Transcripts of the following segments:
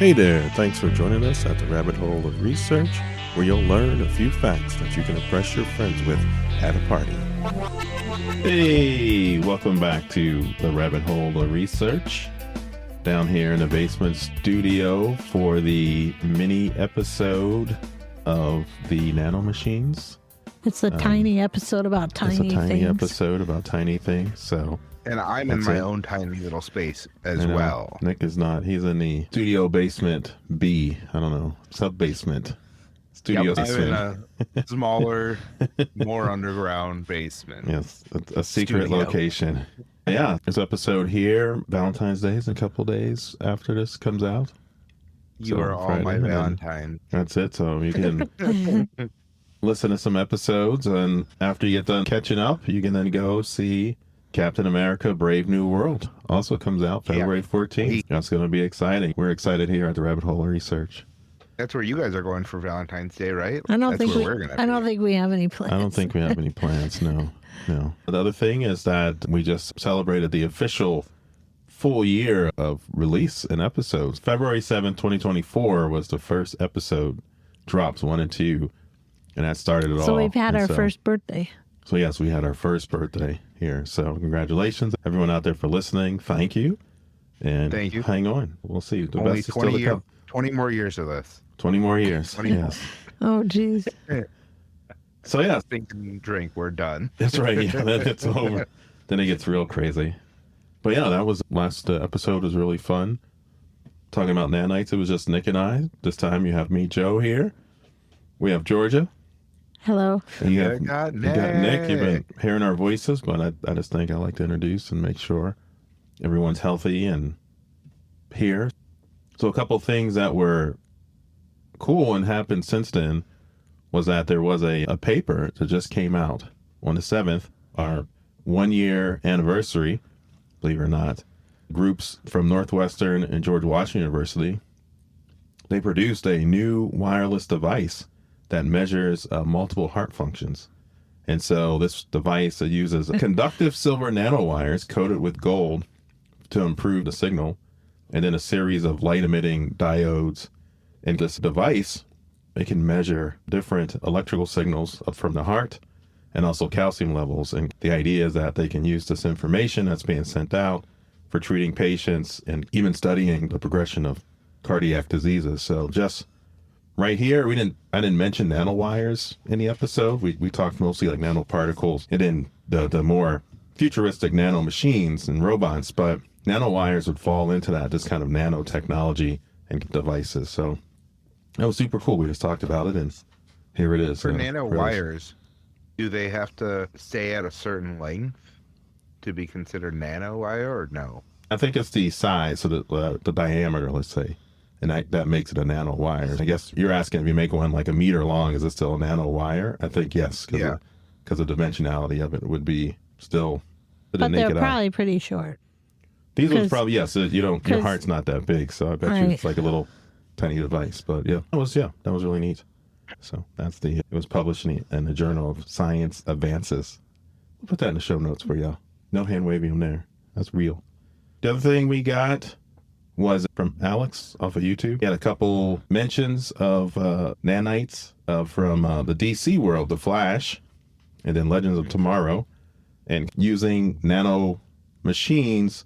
Hey there, thanks for joining us at the Rabbit Hole of Research, where you'll learn a few facts that you can impress your friends with at a party. Hey, welcome back to the Rabbit Hole of Research, down here in the basement studio for the mini episode of the Nanomachines. It's a tiny episode about tiny things. It's a tiny episode about tiny things, so... And I'm in my own tiny little space as well. Nick is not. He's in the studio basement B. I don't know. Sub-basement. Studio basement. I'm in a smaller, more underground basement. Yes, a secret location. Yeah, this episode here, Valentine's Day is in a couple days after this comes out. You are all Friday, my Valentine. That's it. So you can listen to some episodes, and after you get done catching up, you can then go see Captain America Brave New World. Also comes out February 14th. That's going to be exciting. We're excited here at the Rabbit Hole Research. That's where you guys are going for Valentine's Day, right? I don't think we have any plans. I don't think we have any plans, no. The other thing is that we just celebrated the official full year of release and episodes. February 7th, 2024 was the first episode, drops 1 and 2, and that started it all. So we've had our first birthday. So yes, we had our first birthday here. So congratulations, everyone out there for listening. Thank you. And thank you. Hang on. We'll see. The Only best is still to come. 20 more years of this. 20 more years. Yes. Oh, geez. So yeah. Think and drink. We're done. That's right. Yeah, then it's over. Then it gets real crazy. But yeah, that was last episode was really fun. Talking about nanites, it was just Nick and I. This time you have me, Joe, here. We have Georgia. Hello. And you got Nick. You've been hearing our voices, but I just think I like to introduce and make sure everyone's healthy and here. So a couple things that were cool and happened since then was that there was a paper that just came out on the 7th, our 1-year anniversary, believe it or not. Groups from Northwestern and George Washington University, they produced a new wireless device that measures multiple heart functions. And so this device uses conductive silver nanowires coated with gold to improve the signal, and then a series of light-emitting diodes. And this device, it can measure different electrical signals from the heart and also calcium levels. And the idea is that they can use this information that's being sent out for treating patients and even studying the progression of cardiac diseases. So just right here, I didn't mention nanowires in the episode. We talked mostly like nanoparticles and then the more futuristic nanomachines and robots, but nanowires would fall into that, this kind of nanotechnology and devices. So that was super cool. We just talked about it, and here it is. For nanowires, do they have to stay at a certain length to be considered nanowire, or no? I think it's the size, so the diameter, let's say. And that makes it a nanowire. I guess you're asking if you make one like a meter long, is it still a nanowire? I think yes, because the dimensionality of it would be still the but naked they're probably pretty short. These ones probably, yes. Your heart's not that big, so I bet you it's like a little tiny device. But that was really neat. So it was published in the Journal of Science Advances. We'll put that in the show notes for y'all. No hand waving them there. That's real. The other thing we got was from Alex off of YouTube. He had a couple mentions of nanites from the DC world, The Flash, and then Legends of Tomorrow, and using nano machines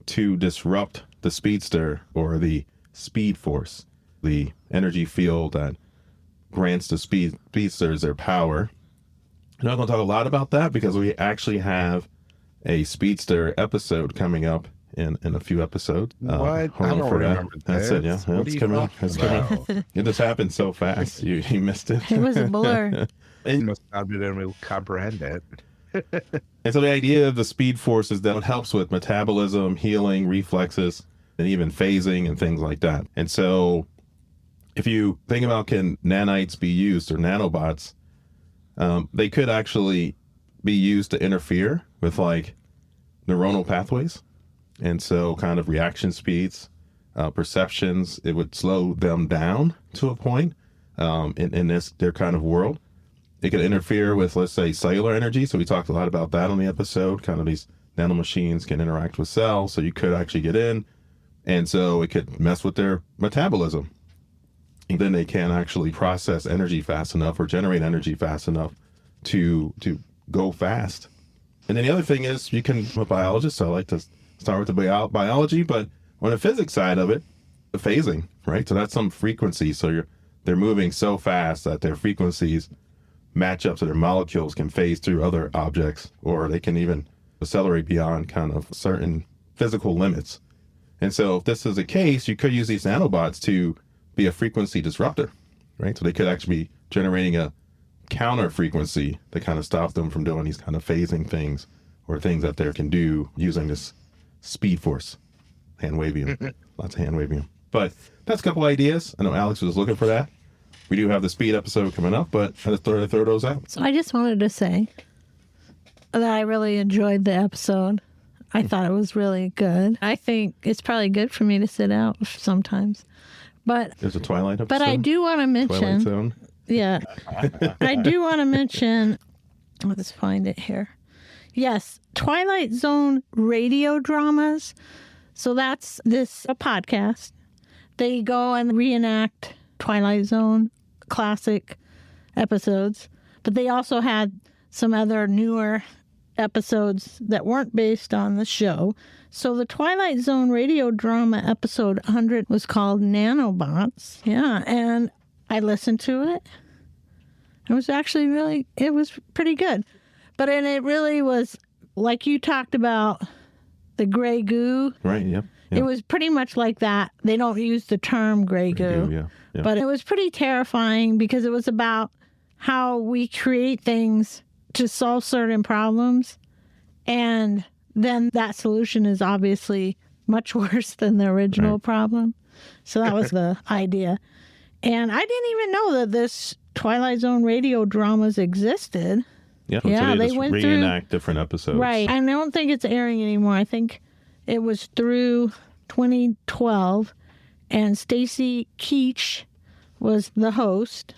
to disrupt the speedster or the speed force, the energy field that grants the speedsters their power. I'm not going to talk a lot about that because we actually have a speedster episode coming up in a few episodes. What? I don't remember that. That's it, yeah. It's coming up. It just happened so fast. You missed it. It was a blur. You must not be able to comprehend it. And so the idea of the speed force is that it helps with metabolism, healing, reflexes, and even phasing and things like that. And so if you think about can nanites be used or nanobots, they could actually be used to interfere with like neuronal pathways. And so kind of reaction speeds, perceptions, it would slow them down to a point in their kind of world. It could interfere with, let's say, cellular energy. So we talked a lot about that on the episode. Kind of these nanomachines can interact with cells. So you could actually get in, And so it could mess with their metabolism. And then they can't actually process energy fast enough or generate energy fast enough to go fast. And then the other thing is, I'm a biologist, so I like to start with the biology, but on the physics side of it, the phasing, right? So that's some frequency. So they're moving so fast that their frequencies match up, so their molecules can phase through other objects, or they can even accelerate beyond kind of certain physical limits. And so if this is the case, you could use these nanobots to be a frequency disruptor, right? So they could actually be generating a counter frequency that kind of stops them from doing these kind of phasing things, or things that they can do using this speed force. Hand waving, lots of hand waving. But that's a couple ideas. I know Alex was looking for that. We do have the speed episode coming up, but I just thought I'd throw those out. So I just wanted to say that I really enjoyed the episode. I thought it was really good. I think it's probably good for me to sit out sometimes. But there's a Twilight episode. But I do want to mention. Twilight Zone. Yeah. I do want to mention. Let's find it here. Yes, Twilight Zone radio dramas. So that's a podcast. They go and reenact Twilight Zone classic episodes, but they also had some other newer episodes that weren't based on the show. So the Twilight Zone radio drama episode 100 was called Nanobots. Yeah, and I listened to it. It was actually it was pretty good. But it really was, like you talked about, the gray goo. Right, yep. It was pretty much like that. They don't use the term gray goo. Yeah. But it was pretty terrifying because it was about how we create things to solve certain problems. And then that solution is obviously much worse than the original problem. So that was the idea. And I didn't even know that this Twilight Zone radio dramas existed. Yeah, so they went reenact different episodes. Right. I don't think it's airing anymore. I think it was through 2012, and Stacy Keach was the host.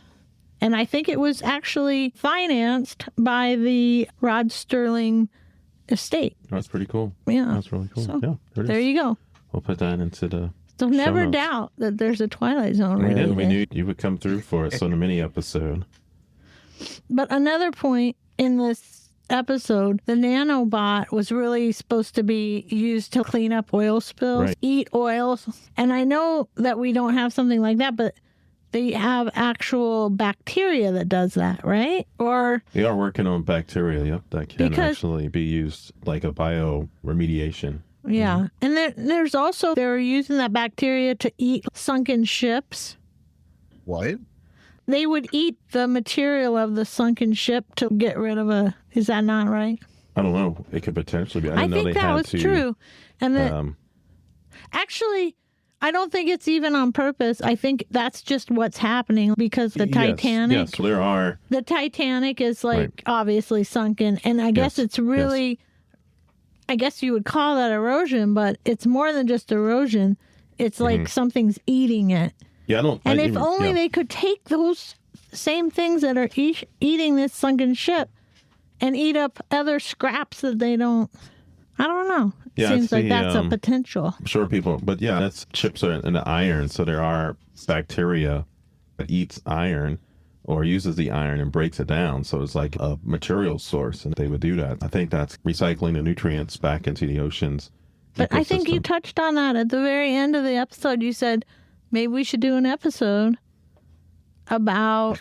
And I think it was actually financed by the Rod Serling estate. That's pretty cool. Yeah. That's really cool. So, yeah. There you go. We'll put that into the So never show notes. doubt that there's a Twilight Zone related. We knew you would come through for us on a mini episode. But another point in this episode, the nanobot was really supposed to be used to clean up oil spills, eat oils. And I know that we don't have something like that, but they have actual bacteria that does that, right? Or they are working on bacteria, that can actually be used like a bioremediation. Yeah. And there's also, they're using that bacteria to eat sunken ships. What? They would eat the material of the sunken ship to get rid of is that not right? I don't know. It could potentially be. I didn't know think they that had was to, true. And actually, I don't think it's even on purpose. I think that's just what's happening because the Titanic. Yes, there are. The Titanic is obviously sunken. And I guess it's really, I guess you would call that erosion, but it's more than just erosion. It's like something's eating it. Yeah, I don't. And if only they could take those same things that are eating this sunken ship and eat up other scraps that they don't. I don't know. It seems like that's a potential. I'm sure people, but that's chips are in the iron, so there are bacteria that eats iron or uses the iron and breaks it down. So it's like a material source, and they would do that. I think that's recycling the nutrients back into the oceans. But I think you touched on that at the very end of the episode. You said, maybe we should do an episode about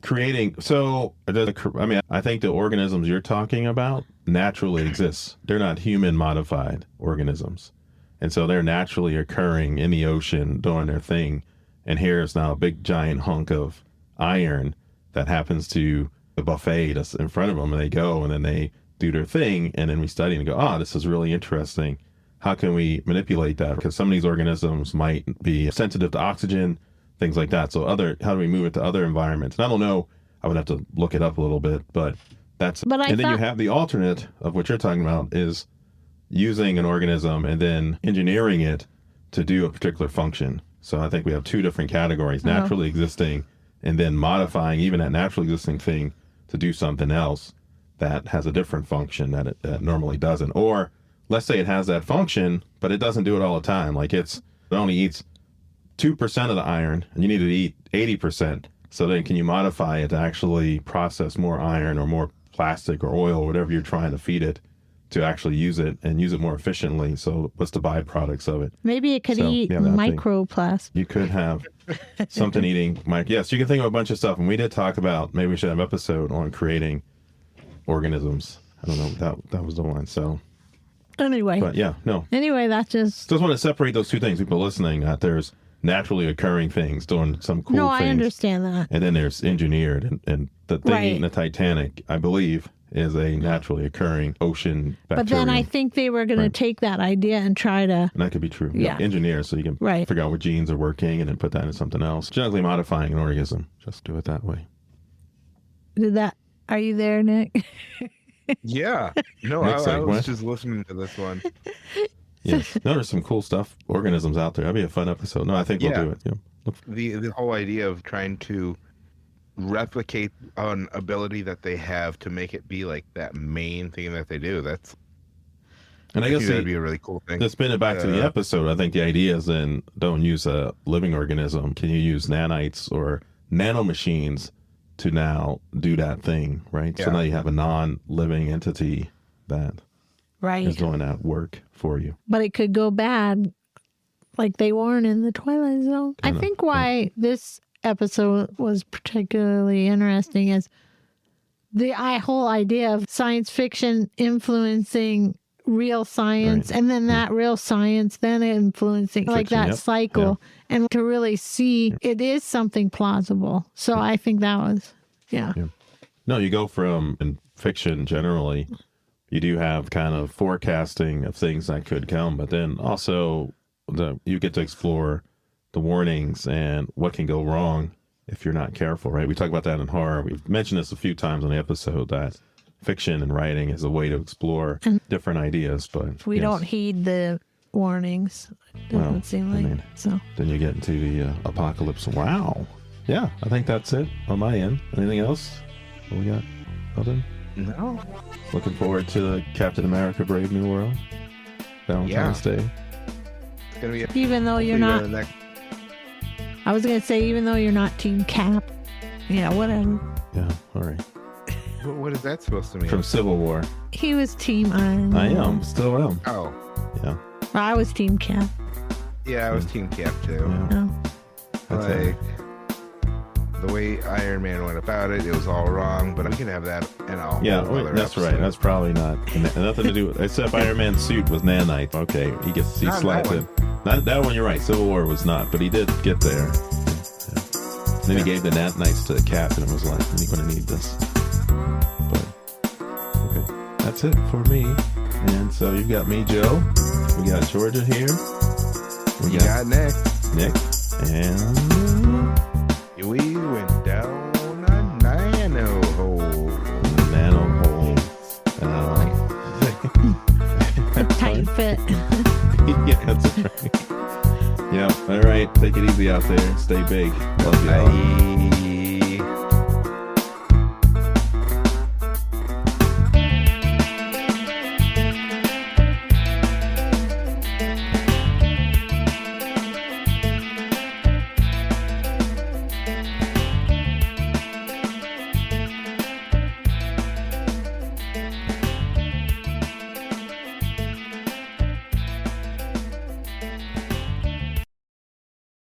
creating. So, I mean, I think the organisms you're talking about naturally exist. They're not human modified organisms. And so they're naturally occurring in the ocean doing their thing. And here's now a big giant hunk of iron that happens to the buffet that's in front of them. And they go and then they do their thing. And then we study and go, this is really interesting. How can we manipulate that? Because some of these organisms might be sensitive to oxygen, things like that. So how do we move it to other environments? And I don't know. I would have to look it up a little bit, but that's. And then you have the alternate of what you're talking about is using an organism and then engineering it to do a particular function. So I think we have two different categories: naturally existing, and then modifying even that naturally existing thing to do something else that has a different function that it normally doesn't, or let's say it has that function, but it doesn't do it all the time. Like it only eats 2% of the iron, and you need to eat 80%. So then can you modify it to actually process more iron or more plastic or oil or whatever you're trying to feed it to actually use it and use it more efficiently? So what's the byproducts of it? Maybe it could eat microplastics. You could have something eating yes, you can think of a bunch of stuff. And we did talk about, maybe we should have an episode on creating organisms. I don't know, that was the one. So anyway. But yeah, no. Anyway, that's just want to separate those two things. People listening, that there's naturally occurring things doing some cool things. No, I understand that. And then there's engineered, and the thing eating the Titanic, I believe, is a naturally occurring ocean bacterium. But then I think they were going to take that idea and try to... And that could be true. Yeah. Engineer, so you can figure out what genes are working and then put that into something else. Genetically modifying an organism. Just do it that way. Are you there, Nick? Yeah. No, I was just listening to this one. Yes. No, there's some cool stuff, organisms out there. That'd be a fun episode. No, I think we'll do it. Yeah. The whole idea of trying to replicate an ability that they have to make it be like that main thing that they do. And I guess that'd be a really cool thing. To spin it back to the episode, I think the idea is then don't use a living organism. Can you use nanites or nanomachines to now do that thing, right? Yeah. So now you have a non-living entity that is doing that work for you. But it could go bad, like they warn in the Twilight Zone. I think why this episode was particularly interesting is the whole idea of science fiction influencing real science, and then that real science then influencing fiction, like that cycle, and to really see it is something plausible. So I think that was, No, you go from, in fiction generally, you do have kind of forecasting of things that could come, but then also you get to explore the warnings and what can go wrong if you're not careful, right? We talk about that in horror. We've mentioned this a few times on the episode that fiction and writing is a way to explore different ideas, but we don't heed the warnings. Doesn't seem like so. Then you get into the apocalypse. Wow. Yeah, I think that's it on my end. Anything else? What we got? Nothing? No. Looking forward to Captain America: Brave New World. Valentine's Day. It's gonna be even though you're not. I was gonna say even though you're not Team Cap. Yeah, whatever. Yeah. All right. What is that supposed to mean? From Civil War. He was Team Iron Man. I am. Still am. Oh. Yeah. Well, I was Team Cap. Yeah, I was Team Cap too. Yeah. Oh. Like, the way Iron Man went about it, it was all wrong, but I'm going to have that in a whole other that's episode. Right. That's probably not nothing to do with, except Iron Man's suit was nanite. Okay. He slapped it. Not that one, you're right. Civil War was not, but he did get there. Yeah. Then he gave the nanites to Cap and it was like, you're going to need this. That's it for me. And so you've got me, Joe. We got Georgia here. We got Nick. And we went down a nano hole. Tight fit. Yeah, that's right. Yeah. All right. Take it easy out there. Stay big. Love you all. Bye.